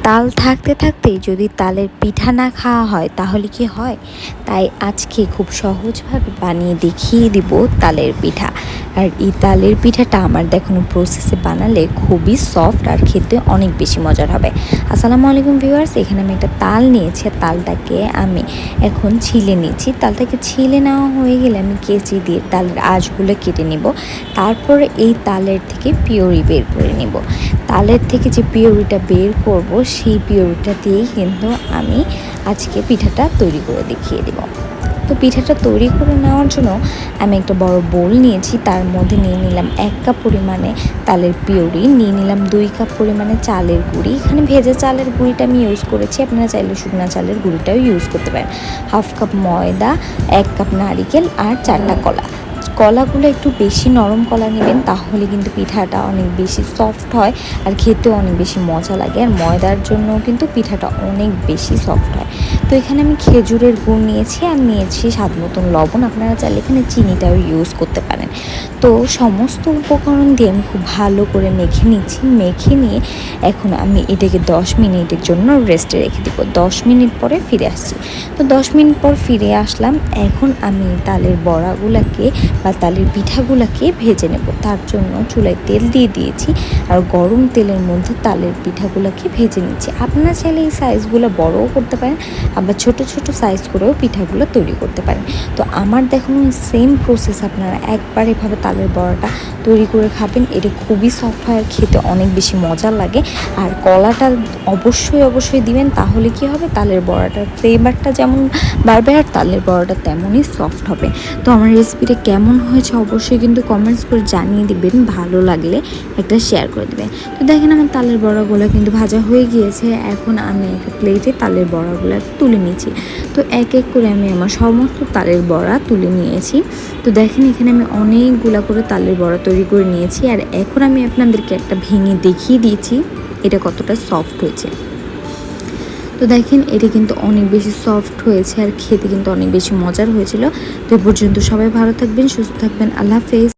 তাল থাকতে থাকতেই যদি তালের পিঠা না খাওয়া হয় তাহলে কি হয়? তাই আজকে খুব সহজভাবে বানিয়ে দেখিয়ে দিব তালের পিঠা। আর এই তালের পিঠাটা আমার দেখানো প্রসেসে বানালে খুবই সফট আর খেতে অনেক বেশি মজার হবে। আসসালামু আলাইকুম ভিউয়ার্স, এখানে আমি একটা তাল নিয়েছি। তালটাকে আমি এখন ছিলে নিচ্ছি। তালটাকে ছিলে নেওয়া হয়ে গেলে আমি কেচি দিয়ে তালের আঁশগুলো কেটে নেব। তারপরে এই তালের থেকে পিউরি বের করে নেব। তালের থেকে যে পিউরিটা বের করব সেই পিউরিটা দিয়েই কিন্তু আমি আজকে পিঠাটা তৈরি করে দেখিয়ে দেব। তো পিঠাটা তৈরি করে নেওয়ার জন্য আমি একটা বড় বোল নিয়েছি। তার মধ্যে নিয়ে নিলাম 1 কাপ পরিমাণে তালের পিউরি, নিয়ে নিলাম 2 কাপ পরিমাণে চালের গুঁড়ি। এখানে ভেজা চালের গুঁড়িটা আমি ইউজ করেছি, আপনারা চাইলে শুকনা চালের গুঁড়িটাও ইউজ করতে পারেন। 1/2 কাপ ময়দা, 1 কাপ নারিকেল আর 4টা কলা। কলাগুলো একটু বেশি নরম কলা নেবেন, তাহলে কিন্তু পিঠাটা অনেক বেশি সফট হয় আর খেতেও অনেক বেশি মজা লাগে। আর ময়দার জন্য কিন্তু পিঠাটা অনেক বেশি সফট হয়। তো এখানে আমি খেজুরের গুড় নিয়েছি আর নিয়েছি স্বাদ মতন লবণ। আপনারা চাইলে এখানে চিনিটাও ইউজ করতে পারেন। তো সমস্ত উপকরণ দিয়ে আমি খুব ভালো করে মেখে নিচ্ছি। মেখে নিয়ে এখন আমি এটাকে 10 মিনিটের জন্য রেস্টে রেখে দেবো। 10 মিনিট পরে ফিরে আসছি। তো 10 মিনিট পর ফিরে আসলাম। এখন আমি তালের বড়াগুলোকে বা তালের পিঠাগুলোকে ভেজে নেব। তার জন্য চুলায় তেল দিয়ে দিয়েছি আর গরম তেলের মধ্যে তালের পিঠাগুলোকে ভেজে নিচ্ছি। আপনারা চাইলে এই সাইজগুলো বড়ও করতে পারেন, আবার ছোট ছোট সাইজ করেও পিঠাগুলো তৈরি করতে পারেন। তো আমার দেখানো সেম প্রসেস আপনারা একবার এভাবে তালের বড়াটা তৈরি করে খাবেন। এটা খুবই সফট হয় আর খেতে অনেক বেশি মজা লাগে। আর কলাটা অবশ্যই দিবেন, তাহলে কি হবে, তালের বড়াটার ফ্লেভারটা যেমন বাড়বে আর তালের বড়াটা তেমনই সফট হবে। তো আমার রেসিপিটা কেমন হয়েছে অবশ্যই কিন্তু কমেন্টস করে জানিয়ে দিবেন। ভালো লাগলে একটা শেয়ার করে দেবেন। তো দেখেন আমার তালের বড়াগুলো কিন্তু ভাজা হয়ে গিয়েছে। এখন আমি একটা প্লেটে তালের বড়াগুলো তুলে নিয়েছি। তো এক এক করে আমি আমার সমস্ত তালের বড়া তুলে নিয়েছি। তো দেখেন এখানে আমি অনেকগুলা করে তালের বড়া তৈরি করে নিয়েছি। আর এখন আমি আপনাদেরকে একটা ভেঙে দেখিয়ে দিয়েছি এটা কতটা সফট হয়েছে। তো দেখেন এটা কিন্তু অনেক বেশি সফট হয়েছে আর খেতে কিন্তু অনেক বেশি মজার হয়েছিল। তো এই পর্যন্ত সবাই ভালো থাকবেন, সুস্থ থাকবেন। আল্লাহ হাফেজ।